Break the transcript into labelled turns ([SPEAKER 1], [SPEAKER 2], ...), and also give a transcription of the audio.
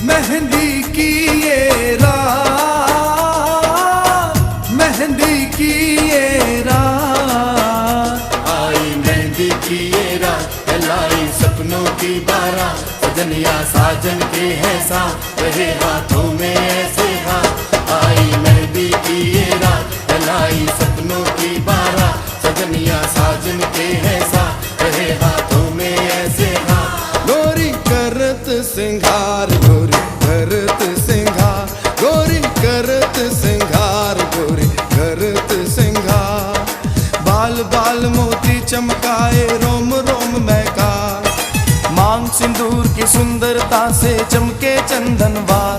[SPEAKER 1] मेहंदी की ये रात, मेहंदी की ये रात,
[SPEAKER 2] आई मेहंदी की ये रात, लाई सपनों की बारात, सजनिया साजन के हैं साथ, रहे हाथों में ऐसे हाथ। आई मेहंदी की ये रात, लाई सपनों की बारात, सजनिया साजन के हैं साथ, रहे हाथों में ऐसे हाथ।
[SPEAKER 1] गोरी करत सिंगार, गोरी करत सिंगार, गोरी करत सिंगार, गोरी करत सिंगार। बाल बाल मोती चमकाए, रोम रोम महका, मांग सिंदूर की सुंदरता से चमके चंदनवार।